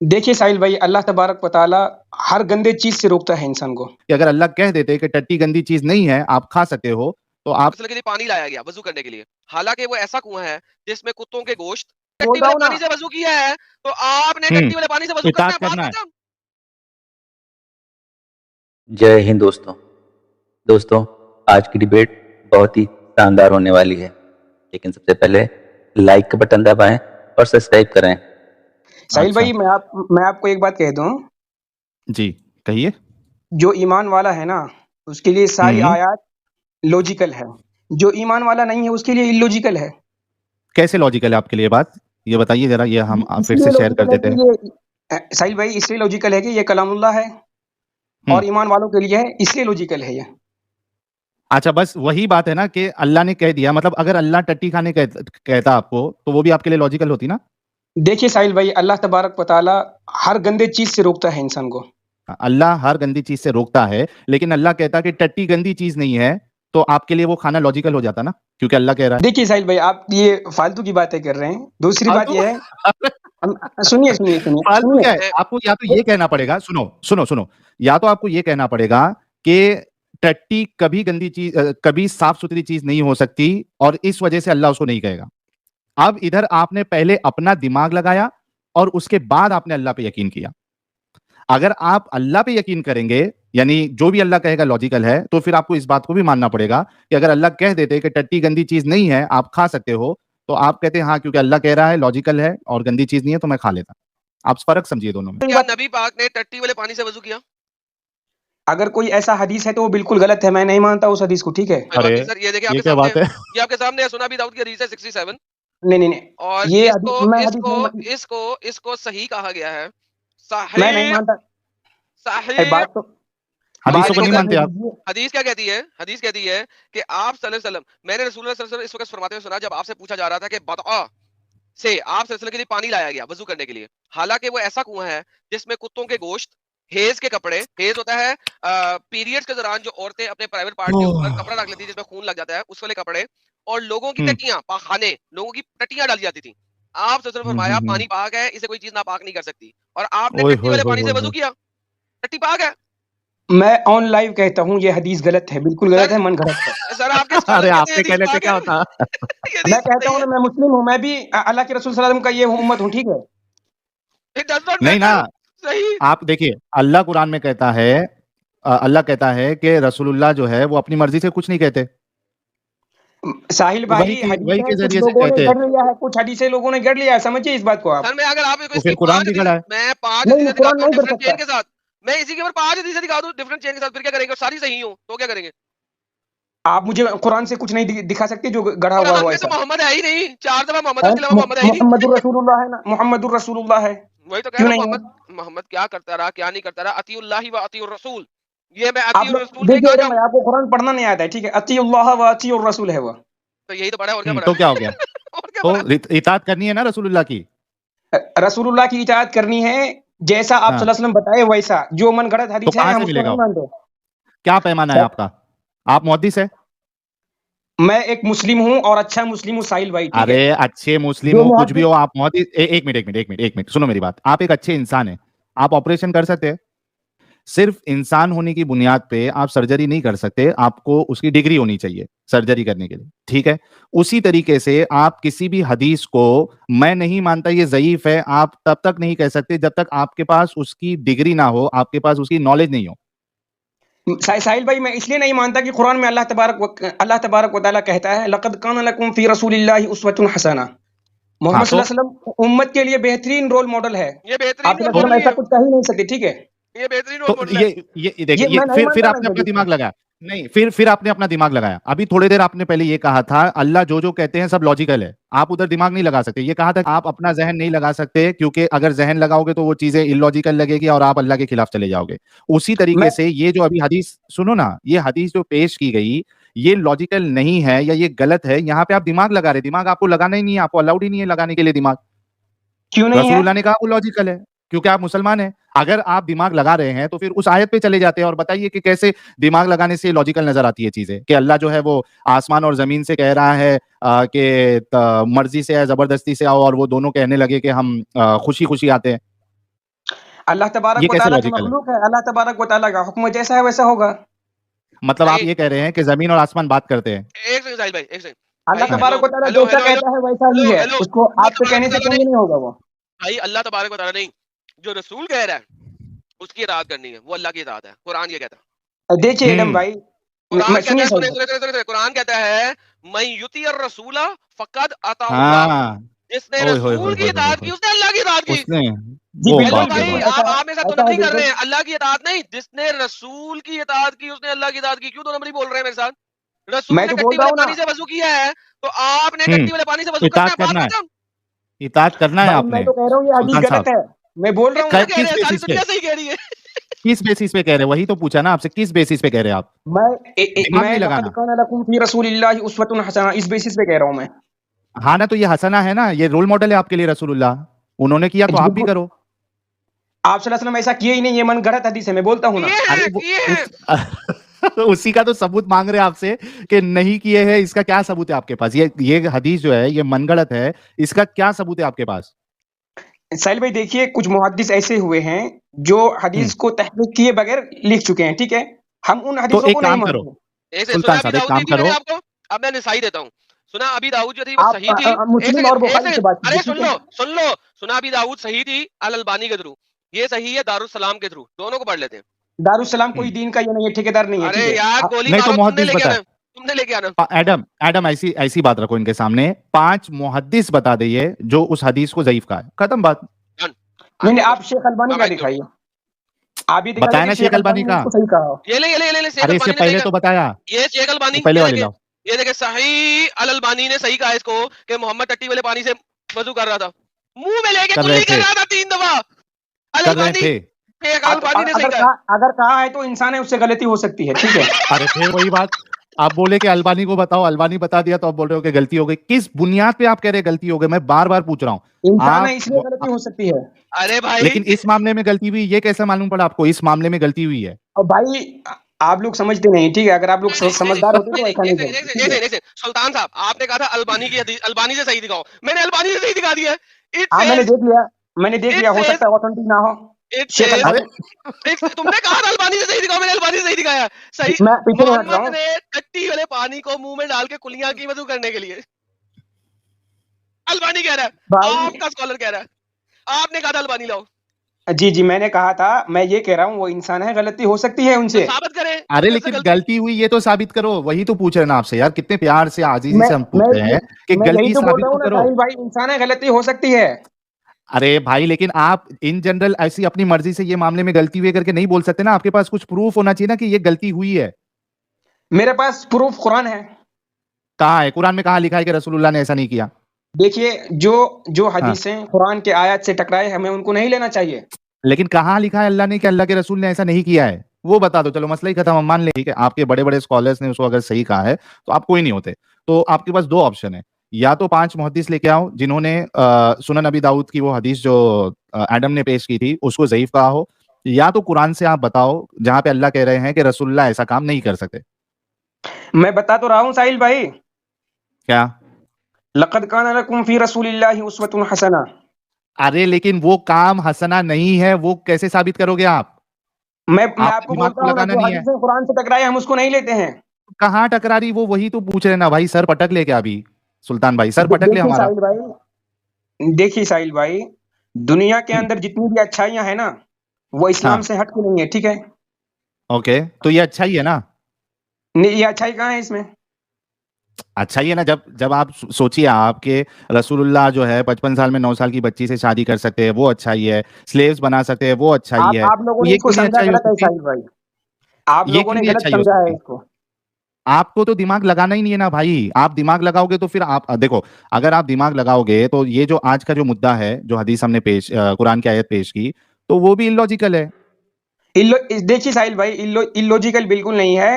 دیکھیے ساحل بھائی، اللہ تبارک و تعالیٰ ہر گندے چیز سے روکتا ہے انسان کو. کہ اگر اللہ کہہ دیتے کہ ٹٹی گندی چیز نہیں ہے، آپ کھا سکتے ہو، تو آپ کے لیے پانی لایا گیا وضو کرنے کے لیے، حالانکہ وہ ایسا کنواں ہے جس میں کتوں کے گوشت بول ٹٹی رہا والے ہوں نا. پانی سے وضو کیا ہے، تو آپ نے ٹٹی والے پانی سے وضو اطاعت کرنا کرنا ہے. جے ہند دوستوں آج کی ڈیبیٹ بہت ہی شاندار ہونے والی ہے، لیکن سب سے پہلے لائک کا بٹن دبائیں اور سبسکرائب کریں. ساحل اچھا بھائی، میں آپ کو ایک بات کہہ دوں. جی کہیے. جو ایمان والا ہے نا، اس کے لیے ساری ہوں آیات لوجیکل ہے. جو ایمان والا نہیں ہے اس کے لیے illogical ہے. کیسے لاجیکل ہے آپ کے لیے بات، یہ بتائیے ذرا، یہ ہم اس پھر لیے سے شیئر کر لاجیکل ہے دیتے کہ ہیں. یہ ساحل بھائی اس لیے لاجیکل ہے کہ یہ کلام اللہ ہے اور ایمان والوں کے لیے ہے، اس لیے لاجیکل ہے یہ. اچھا بس وہی بات ہے نا کہ اللہ نے کہہ دیا، مطلب اگر اللہ ٹٹی کھانے کہتا آپ کو تو وہ بھی آپ کے لیے لاجیکل ہوتی نا. دیکھیے ساحل بھائی، اللہ تبارک و تعالیٰ ہر گندے چیز سے روکتا ہے انسان کو. اللہ ہر گندی چیز سے روکتا ہے، لیکن اللہ کہتا کہ ٹٹی گندی چیز نہیں ہے، تو آپ کے لیے وہ کھانا لاجیکل ہو جاتا نا، کیونکہ اللہ کہہ رہا ہے. دیکھیے ساحل بھائی، آپ یہ فالتو کی باتیں کر رہے ہیں. دوسری بات یہ ہے، سنیے سنیے سنیے فالتو سنیے. کیا ہے، آپ کو یا تو یہ کہنا پڑے گا، سنو، یا تو آپ کو یہ کہنا پڑے گا کہ ٹٹی کبھی گندی چیز، کبھی صاف ستھری چیز نہیں ہو سکتی، اور اس وجہ سے اللہ اس کو نہیں کہے گا. اب ادھر آپ نے پہلے اپنا دماغ لگایا اور اس کے بعد آپ نے اللہ پہ یقین کیا. اگر آپ اللہ پہ یقین کریں گے، یعنی جو بھی اللہ کہے گا لاجیکل ہے، تو پھر آپ کو اس بات کو بھی ماننا پڑے گا کہ اگر اللہ کہہ دیتے کہ ٹٹی گندی چیز نہیں ہے، آپ کھا سکتے ہو، تو آپ کہتے ہیں ہاں کیونکہ اللہ کہہ رہا ہے لاجیکل ہے اور گندی چیز نہیں ہے، تو میں کھا لیتا. آپ فرق سمجھیے دونوں میں. کیا نبی پاک نے ٹٹی والے پانی سے وضو کیا؟ اگر کوئی ایسا حدیث ہے تو وہ بالکل غلط ہے، میں نہیں مانتا اس حدیث کو. ٹھیک ہے. ارے سر یہ دیکھیں آپ یہ کے کیا سامنے، بات ہے. یہ آپ کے سامنے ہے، سنا بھی داؤد کی حدیث ہے 67، نہیں نہیں نہیں، اور یہ اس حدیث کو میں اس حدیث کو نہیں اس کو اس کو صحیح کہا گیا ہے. میں نہیں صحیح مانتا. صحیح. بات تو حدیثوں کو دیکھیں نہیں سر، مانتے آپ. حدیث کیا کہتی ہے؟ حدیث کہتی ہے کہ آپ صلی اللہ علیہ وسلم، میں نے رسول اللہ صلی اللہ علیہ وسلم اس وقت فرماتے ہوئے سنا جب آپ سے پوچھا جا رہا تھا کہ بطعا سے آپ صلی اللہ علیہ وسلم کے لیے پانی لایا گیا وضو کرنے کے لیے، حالانکہ وہ ایسا کنواں ہے جس میں کتوں کے گوشت، ہیز کے کپڑے، ہیز ہوتا ہے پیریڈز کے دوران جو عورتیں اپنے پرائیویٹ پارٹ کے اوپر کپڑا رکھ لیتی ہیں جس میں خون لگ جاتا ہے، اس والے کپڑے، اور لوگوں کی ٹٹیاں، پاخانے، لوگوں کی ٹٹیاں ڈالی جاتی تھیں. آپ صلی اللہ علیہ وسلم فرمایا پانی پاک ہے، اسے کوئی چیز ناپاک نہیں کر سکتی، اور آپ نے اوئے ٹٹی ہوئے والے ہوئے پانی سے ہوئے وضو ہوئے. کیا. ٹٹی پاک ہے میں آن لائیو کہتا ہوں یہ حدیث غلط ہے، بالکل غلط سر. ہے، من گھڑت ہے. سر آپ کے اسکالر ارے کہتے آپ ہیں کے حدیث کہنے سے پاک کیا ہے. ہوتا. یہ میں حدیث کہتا صحیح ہوں ہے. نا، میں مسلم ہوں، میں بھی اللہ کے رسول صلی اللہ علیہ وسلم کا یہ امت ہوں. ٹھیک ہے. It does not نہیں نا، matter. صحیح. آپ دیکھیے اللہ قرآن میں کہتا ہے، اللہ کہتا ہے کہ رسول اللہ جو ہے وہ اپنی مرضی سے کچھ نہیں کہتے، ساحل بھائی، وہی حدیثیں کے کچھ ذریعے سے لوگوں نے کہتے. گڑھ لیا ہے، کچھ حدیثیں لوگوں نے گڑھ لیا ہے. سمجھیے اس بات کو آپ. سر میں اگر آپ کو تو اس پھر کی قرآن 5 بھی حدیث، کھڑا ہے. میں 5 نہیں حدیثیں نہیں، قرآن دکھاتا ہوں نہیں گڑھ ڈفرنٹ سکتا. چین کے ساتھ، میں اسی کے اوپر 5 حدیثیں دکھا دوں ڈفرنٹ چین کے ساتھ، پھر کیا کریں گے؟ اور ساری صحیح ہوں تو کیا کریں گے؟ آپ مجھے قرآن سے کچھ نہیں دکھا سکتے جو گڑھا ہوا قرآن ہو میں تو ایسا. محمد ہے ہی نہیں، 4 دفعہ محمد ہے، اس کے علاوہ محمد ہے ہی محمد نہیں. الرسول اللہ ہے نا، محمد الرسول اللہ ہے. وہی تو کہہ کیوں رہا ہوں، نہیں ہے؟ محمد کیا کرتا رہا کیا نہیں کرتا رہا. اطیع اللہ و اطیع الرسول، یہ میں آپ اطیع لوگ الرسول میں دیکھیے، کہاں اگر جاؤں؟ میں آپ کو قرآن پڑھنا نہیں آتا ہے، ٹھیک ہے، اطیع اللہ و اطیع الرسول ہے وہ. تو یہی تو پڑھا ہے، اور کیا پڑھا تو ہے؟ کیا ہو گیا؟ اور کیا تو پڑھا ہے؟ اطاعت کرنی ہے نا رسول اللہ کی. رسول اللہ کی اطاعت کرنی ہے جیسا آپ ہاں صلی اللہ علیہ وسلم بتائے ویسا. جو من گھڑت تو حدیث ہے کہاں ہم سے اس ملے کو گا نہیں وہ؟ مانتے. کیا پیمانہ ہے آپ کا؟ آپ محدث ہے؟ میں ایک مسلم ہوں اور اچھا مسلم ہوں ساحل بھائی. ٹھیک ہے. ارے اچھے مسلم جو ہو کچھ بھی محدث، ہو، آپ محدث. ایک منٹ سنو میری بات. آپ ایک اچھے انسان ہیں، آپ آپریشن کر سکتے ہیں. صرف انسان ہونے کی بنیاد پہ آپ سرجری نہیں کر سکتے، آپ کو اس کی ڈگری ہونی چاہیے سرجری کرنے کے لیے. ٹھیک ہے. اسی طریقے سے آپ کسی بھی حدیث کو میں نہیں مانتا یہ ضعیف ہے، آپ تب تک نہیں کہہ سکتے جب تک آپ کے پاس اس کی ڈگری نہ ہو، آپ کے پاس اس کی نالج نہیں ہو. ساحل بھائی میں اس لیے نہیں مانتا کہ قرآن میں اللہ تبارک و تعالیٰ کہتا ہے لقد کان لکم فی رسول اللہ اسوۃ حسنہ. ہاں محمد صلی تو اللہ علیہ وسلم امت کے لیے بہترین رول ماڈل ہے. یہ آپ بہترین صلی رول اللہ علیہ ماڈل وسلم نہیں ایسا ہے، کچھ کہہ ہی نہیں سکتے. ٹھیک ہے. یہ بہترین رول تو ماڈل ہے. یہ دیکھیں، یہ میں نہیں پھر مانتا آپ نا نے اس اپنا حدیث دماغ کو. لگایا. نہیں، پھر آپ نے اپنا دماغ لگایا. ابھی تھوڑے دیر آپ نے پہلے یہ کہا تھا اللہ جو کہتے ہیں سب لاجیکل ہے، آپ ادھر دماغ نہیں لگا سکتے. یہ کہا تھا کہ آپ اپنا ذہن نہیں لگا سکتے کیونکہ اگر ذہن لگاؤ گے تو وہ چیزیں اللاجیکل لگے گی اور آپ اللہ کے خلاف چلے جاؤ گے. اسی طریقے میں سے یہ جو ابھی حدیث سنو نا، یہ حدیث جو پیش کی گئی یہ لاجیکل نہیں ہے یا یہ غلط ہے. یہاں پہ آپ دماغ لگا رہے، دماغ آپ کو لگانا ہی نہیں ہے، آپ کو الاؤڈ ہی نہیں ہے لگانے کے لیے دماغ. کیوں نہیں رسول ہے؟ اللہ نے کہا وہ لاجیکل ہے کیونکہ آپ مسلمان ہیں. اگر آپ دماغ لگا رہے ہیں تو پھر اس آیت پہ چلے جاتے ہیں اور بتائیے کہ کیسے دماغ لگانے سے لاجیکل نظر آتی ہے چیزیں، کہ اللہ جو ہے وہ آسمان اور زمین سے کہہ رہا ہے کہ مرضی سے ہے، زبردستی سے آؤ، اور وہ دونوں کہنے لگے کہ ہم خوشی خوشی آتے ہیں. اللہ तबारक ये व कैसे तआला की लॉजिकल है? मखलूक है, अल्लाह तबारक व तआला का हुक्म जैसा है वैसा होगा। मतलब आप नहीं ये कह रहे हैं कि जमीन और आसमान बात करते हैं। एक सेकंड साहिल भाई, एक सेकंड अल्लाह भाई, तबारक व तआला हेलो जैसा हेलो हेलो कहता है वैसा ही हेलो है, हेलो उसको अल्लाह आपसे तबारक कहने व से तआला चेंज नहीं, नहीं होगा वो। भाई अल्लाह तबारक व तआला नहीं, जो रसूल कह रहा है उसकी इताअत करनी है, वो अल्लाह की इताअत है। कुरान ये कहता है, देखिए एडम भाई, कुरान कहता सुनिए है, साहिल सुने भाई, सुने सुने सुने, कुरान कहता है मैं युतियर रसूला फकद अताउल्लाह, हाँ, जिसने ओए होए रसूल होए की होए इताअत होए, की उसने अल्लाह की इताअत की। उसने, जी वो हेलो बिल्कुल बाप रे भाई, बाप। बिल्कुल आप मेरे साथ तो ऐसा है नहीं कर बिल्कुल। रहे हैं, अल्लाह की इताअत नहीं, जिसने रसूल की इताअत की उसने अल्लाह की इताअत की। क्यों दो नंबरी बोल रहे हैं मेरे साथ? रसूल मैं ने तो टट्टी बोल रहा वाले हूँ ना पानी से वजू किया है, तो आपने हम्म, टट्टी वाले पानी से वजू करना इताअत है, बात करना है, खत्म। इताअत करना है भाई, आपने मैं तो कह रहा हूँ ये हदीस सुल्तान गलत साहब। है, मैं बोल रहा हूँ ना। कितना कह किस रहे हैं? सारी बेसिस पे, दुनिया सही कह रही है। किस बेसिस पे कह रहे हैं? वही तो पूछा ना आपसे, किस बेसिस पे कह रहे हैं आप? दिमाग मैं नहीं लक़द लगाना। कान लकुम फी रसूलिल्लाहि उस्वतुन हसना, इस बेसिस पे कह रहा हूँ मैं। हाँ ना, तो ये हसना है ना, ये रोल मॉडल है आपके लिए रसूलुल्लाह, उन्होंने किया तो आप भी बिल्कुल, करो। आप सल्लल्लाहु अलैहि वसल्लम ऐसा किए ही नहीं, ये मन गढ़ंत हदीस है, मैं बोलता हूँ ना। अरे वो किए हैं। उसी का तो सबूत मांग रहे हैं आपसे कि नहीं किए हैं, इसका क्या सबूत है आपके पास? ये हदीस जो है ये मनगढ़ंत है, इसका क्या सबूत है आपके पास? साहिल भाई देखिए, कुछ मुहद्दिस ऐसे हुए हैं जो हदीस को तहकीक किए बगैर लिख चुके हैं, ठीक है, हम उन तो हदीसों एक को नहीं काम करो एक से सुना सुल्तान अभी साहब, एक दाऊद दी काम थी मैंने करो, आपको, अब मैं निसाई देता हूँ। सुना अभी दाऊद जो थी वो आप सही थी। एक मुस्लिम और सेकंड, एक बुखारी से सेकंड, बात कीजिए, अरे सुन ठीक है। लो सुन लो, सुना अभी दाऊद सही थी अल अलबानी के थ्रू, ये सही है दारुल सलाम के थ्रू, दोनों को पढ़ लेते हैं। दारुस्सलाम कोई दीन का ये नहीं है, ठेकेदार नहीं है, अरे ठीक है। यार गोली नहीं तो मारो, तुमने मुहद्दिस लेके बताए। आना, तुमने लेके आना। एडम एडम ऐसी ऐसी बात रखो इनके सामने, 5 मुहद्दिस बता दिए जो उस हदीस को ज़ईफ कहा है, खत्म बात। डन, नहीं आज नहीं, बोलो, आप शेख अलबानी अब का आइए दिखाइए, आप ये दिखा दे बताया कि ना शेख शेख अलबानी अलबानी ने का। इसको सही कहा हो। ये ले शेख अरे इससे अलबानी ने सही पहले कहा, तो बताया, ये शेख अलबानी, वो पहले ये वाले देखे, लाओ। ये देखे सही अल अलबानी ने सही कहा इसको कि मोहम्मद टट्टी वाले पानी से वजू कर रहा था, मुंह में लेके कर रहे कुल्ली कर थे, रहा था 3 दफा। अल कर रहे अलबानी, थे। शेख अल अलबानी ने सही अगर कहा। कहा, अगर कहा है तो इंसान है, उससे गलती हो सकती है, ठीक है। अरे फिर वही बात, आप बोले कि अलबानी को बताओ, अलबानी बता दिया तो आप बोल रहे हो कि गलती हो गई। किस बुनियाद पे आप कह रहे हैं गलती हो गई? मैं बार बार पूछ रहा हूं इंसान है आप, इसलिए गलती हो सकती है। अरे भाई लेकिन इस मामले में गलती हुई, ये कैसे मालूम पड़ा आपको इस मामले में गलती हुई है? और भाई आप लोग समझते नहीं, ठीक है, अगर आप लोग समझदार होते तो ऐसा नहीं करते, ठीक है। नहीं सुल्तान साहब, आपने कहा था अलबानी की हदीस, अलबानी से सही दिखाओ, मैंने अलबानी से सही दिखा दिया। इट हाँ मैंने सेज, देख लिया, मैंने देख इट लिया, हो सेज, सकता है ऑथेंटिक ना हो। इट शेख सेज, अलबानी, तुमने कहा था अलबानी से सही दिखाओ, मैंने अलबानी से सही दिखाया। सही, मैं पीछे नहीं हट रहा मोहम्मद हूँ ने टट्टी वाले पानी को मुंह में डाल के कुलियां की वजू करने के लिए, अलबानी कह रहा है, भाई। आपका स्कॉलर कह रहा है, आपने कहा था अलबानी लाओ, जी जी, मैंने कहा था, मैं ये कह रहा हूँ वो इंसान है, गलती हो सकती है तो उनसे। साबित करें अरे कि उससे लेकिन गलती। गलती हुई ये तो साबित करो, वही तो पूछ रहे हैं ना आपसे यार, कितने प्यार से आजीजी मैं से हम मैं पूछ रहे हैं कि मैं यही गलती तो बोल साबित रहा तो हूँ ना करो। साहिल भाई, इंसान है, गलती हो सकती है। अरे भाई, लेकिन आप इन जनरल ऐसी अपनी मर्जी से ये मामले में गलती हुई करके नहीं बोल सकते ना, आपके पास कुछ प्रूफ होना चाहिए ना कि ये गलती हुई है। मेरे पास प्रूफ कुरान है। कहाँ है कुरान में, कहाँ लिखा है कि रसूलुल्लाह ने ऐसा नहीं किया? देखिए, जो जो हाँ, हदीसें कुरान के आयत से टकराए, हमें उनको नहीं लेना चाहिए। लेकिन कहाँ लिखा है अल्लाह ने कि अल्लाह के रसूल ने ऐसा नहीं किया है? वो बता दो, चलो मसला ही खत्म, हम मान ले ठीक है, आपके बड़े बड़े स्कॉलर्स ने उसको अगर सही कहा है तो आप कोई नहीं होते। तो आपके पास 2 ऑप्शन है, या तो 5 मुहद्दिस लेके आओ जिन्होंने सुनन अबी दाऊद की वो हदीस जो एडम ने पेश की थी उसको ज़ईफ कहा हो, या तो कुरान से आप बताओ जहां पे अल्लाह कह रहे हैं कि रसूलुल्लाह ऐसा काम नहीं कर सकते। मैं बता तो रहा हूँ साहिल भाई, क्या? लक़द कान लकुम फी रसूलिल्लाहि उस्वतुन हसना। अरे लेकिन वो काम हसना नहीं है, वो कैसे साबित करोगे आप? मैं आपको आपको दिमाग बोलता को हूँ ना, लगाना जो नहीं है। हदीसें कुरान से टकराए हम उसको नहीं लेते हैं। कहाँ टकरारी, वो वही तो पूछ रहे ना भाई, सर पटक ले क्या अभी? सुल्तान भाई सर पटक ले देखिए हमारा। साहिल भाई, देखिए साहिल भाई, दुनिया के अंदर जितनी भी अच्छाइयां हैं ना, वो इस्लाम हाँ, से हट के नहीं है, ठीक है। ओके, तो ये अच्छा ही है ना? नहीं, ये अच्छाई कहाँ है इसमें? अच्छा ही है ना, जब जब आप सोचिए आपके रसूलुल्लाह जो है 55 साल में 9 साल की बच्ची से शादी कर सकते हैं, वो अच्छा ही है, स्लेव्स बना सकते हैं, वो अच्छा ही है, आप लोगों तो ने ये इसको क्यों नहीं समझा अच्छाई हो गलत है सकती? साहिल भाई, आप ये लोगों क्यों ने नहीं गलत अच्छाई हो समझा है सकती? इसको। आपको तो दिमाग लगाना ही नहीं है ना भाई, आप दिमाग लगाओगे तो फिर आप देखो, अगर आप दिमाग लगाओगे तो ये जो आज का जो मुद्दा है, जो हदीस हमने कुरान की आयत पेश की, तो वो भी इलॉजिकल है। देखिए साहिल भाई, इलॉजिकल बिल्कुल नहीं है।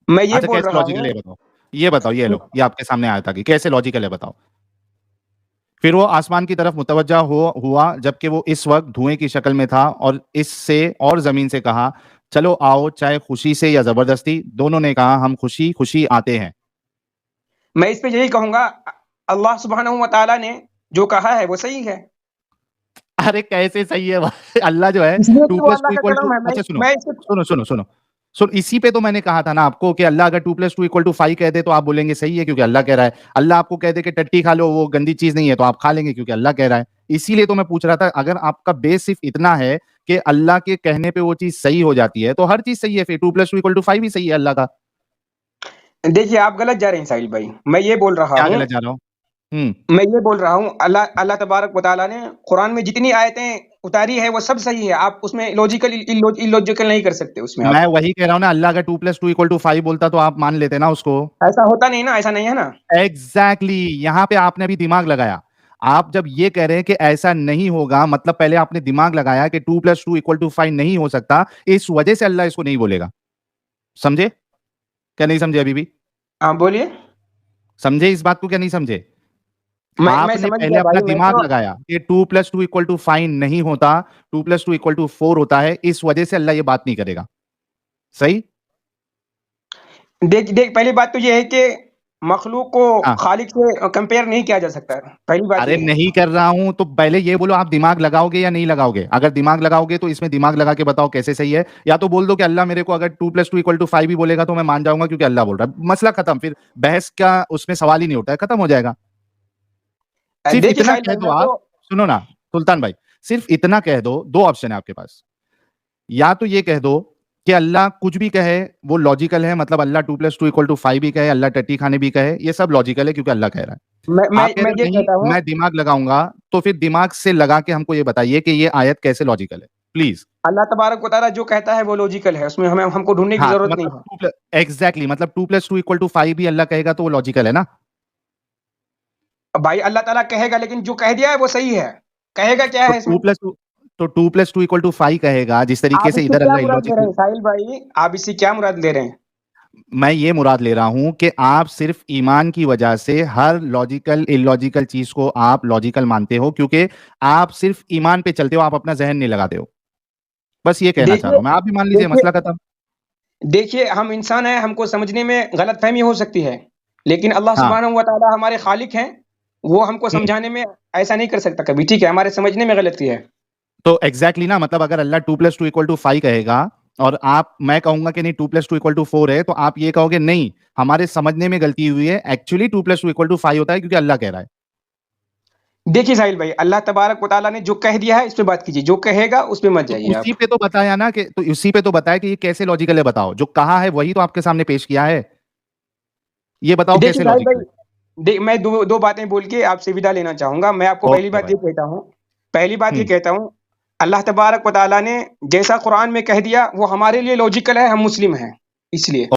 मैं ये अच्छा बोल कैसे रहा लॉजिकल हूँ, है बताओ, ये बताओ, ये लो, ये आपके सामने आया था कि कैसे लॉजिकल है बताओ। फिर वो आसमान की तरफ मुतवज्जा हुआ जबकि वो इस वक्त धुएं की शक्ल में था, और इससे और जमीन से कहा चलो आओ, चाहे खुशी से या जबरदस्ती। दोनों ने कहा हम खुशी खुशी आते हैं। मैं इस पे यही कहूंगा, अल्लाह सुब्हानहू व तआला ने जो कहा है वो सही है। अरे कैसे सही है अल्लाह जो है इसलिए 2 कि वो प्लस अल्लाह टू का इक्वल टू, कलाम है। अच्छा सुनो मैं इसको सुनो सुनो सुनो सुनो, इसी पे तो मैंने कहा था ना आपको कि अल्लाह अगर 2 प्लस टू इक्वल टू 5 कह दे तो आप बोलेंगे सही है क्योंकि अल्लाह कह रहा है। अल्लाह आपको कह दे कि टट्टी खा लो वो गंदी चीज नहीं है तो आप खा लेंगे क्योंकि अल्लाह कह रहा है। इसीलिए तो मैं पूछ रहा था, अगर आपका बेस सिर्फ इतना है कि अल्लाह के कहने पे वो चीज सही हो जाती है तो हर चीज सही है, फिर 2 प्लस टू इक्वल टू 5 ही सही है अल्लाह का। देखिए, आप गलत जा रहे हैं साहिल भाई। मैं ये बोल रहा क्या हूँ गलत जा रहा हूँ? अल्लाह अल्लाह तबारक व तआला ने कुरान में जितनी आयतें उतारी है वो सब सही है। आप उसमें लॉजिकल इलॉजिकल नहीं कर सकते उसमें मैं आप। वही कह रहा हूँ ना, अल्लाह अगर 2 प्लस टू इक्वल टू 5 बोलता तो आप मान लेते ना उसको। ऐसा होता नहीं ना, ऐसा नहीं है ना। एग्जैक्टली यहाँ पे आपने भी दिमाग लगाया। आप जब ये कह रहे हैं कि ऐसा नहीं होगा, मतलब पहले आपने दिमाग लगाया कि 2 प्लस टू इक्वल टू 5 नहीं हो सकता, इस वजह से अल्लाह इसको नहीं बोलेगा। समझे क्या नहीं समझे अभी भी? हाँ बोलिए। समझे इस बात को क्या नहीं समझे? मैं आपने समझ पहले गया अपना भाई। मैं दिमाग तो लगाया कि 2 प्लस टू इक्वल टू 5 नहीं होता, 2 प्लस टू इक्वल टू 4 होता है, इस वजह से अल्लाह ये बात नहीं करेगा। सही? देख देख, पहली बात तो ये है कि मखलूक को हाँ। खालिक से कंपेयर नहीं किया जा सकता। पहली बात अरे ये है। नहीं कर रहा हूं तो पहले ये बोलो आप दिमाग लगाओगे या नहीं लगाओगे? अगर दिमाग लगाओगे तो इसमें दिमाग लगा के बताओ कैसे सही है, या तो बोल दो कि अल्लाह मेरे को अगर 2 प्लस टू इक्वल टू 5 भी बोलेगा तो मैं मान जाऊंगा क्योंकि अल्लाह बोल रहा है, मसला खत्म, फिर बहस का उसमें सवाल ही नहीं उठता है, खत्म हो जाएगा। सिर्फ देखिए इतना साहिल कह भाई, दो मैं आप, तो सुनो ना सुल्तान भाई, सिर्फ इतना कह दो, दो ऑप्शन है आपके पास। या तो ये कह दो कि अल्लाह कुछ भी कहे वो लॉजिकल है, मतलब अल्लाह 2 प्लस टू इक्वल टू 5 भी कहे, अल्लाह टट्टी खाने भी कहे, ये सब लॉजिकल है क्योंकि अल्लाह कह रहा है। मैं आप कह मैं रहे हो ये नहीं कहता हूँ, मैं दिमाग लगाऊंगा, तो फिर दिमाग से लगा के हमको ये बताइए कि ये आयत कैसे लॉजिकल है प्लीज। अल्लाह तबारक व तआला जो कहता है वो लॉजिकल है, उसमें हमें हमको ढूंढने की हाँ तो जरूरत नहीं मतलब है। एग्जैक्टली मतलब 2 प्लस टू इक्वल टू 5 भी अल्लाह कहेगा तो वो लॉजिकल है ना? भाई अल्लाह ताला कहेगा, लेकिन जो कह दिया है वो सही है। कहेगा क्या तो है इसमें? 2 प्लस टू इक्वल टू 5 कहेगा, जिस तरीके आप से इससे इधर क्या अल्लाह मुराद ले रहे इलॉजिकल। हैं साहिल भाई? आप इससे क्या मुराद ले रहे हैं? मैं ये मुराद ले रहा हूं कि आप सिर्फ ईमान की वजह से हर लॉजिकल इलॉजिकल चीज को आप लॉजिकल मानते हो, क्योंकि आप सिर्फ ईमान पे चलते हो, आप अपना जहन नहीं लगाते हो। बस ये कहना चाह रहा देखिए हूं मैं, आप भी मान लीजिए, देखिए मसला खत्म। देखिए, हम इंसान हैं, हमको समझने में गलतफहमी हो सकती है, लेकिन अल्लाह हाँ। सुब्हानहू व तआला हमारे खालिक हैं। वो हमको हम्म, समझाने में ऐसा नहीं कर सकता कभी, ठीक है? हमारे समझने में गलती है। तो एग्जैक्टली ना, मतलब अगर अल्लाह 2 प्लस टू इक्वल टू 5 कहेगा और मैं कहूंगा कि नहीं 2 प्लस टू इक्वल टू 4 है, तो आप ये कहोगे नहीं हमारे समझने में गलती हुई है, actually 2 plus two equal to 5 होता है क्योंकि अल्लाह कह रहा है। देखिए साहिल भाई, अल्लाह तबारक व तआला ने जो कह दिया है इस पे बात कीजिए, जो कहेगा उस पे मत तो जाइए उसी आप। पे तो बताया ना कि, तो उसी पे तो बताया कि ये कैसे लॉजिकल है, बताओ। जो कहा है वही तो आपके सामने पेश किया है, ये बताओ देखिए कैसे साहिल लॉजिकल है। भाई, मैं दो बातें बोल के आपसे विदा लेना चाहूंगा। मैं आपको पहली ओके बात भाई। ये कहता हूँ, पहली बात ये हम्म। कहता हूँ, अल्लाह तबारक व तआला ने जैसा कुरान में कह दिया वो हमारे लिए लॉजिकल है, हम मुस्लिम हैं इसलिए।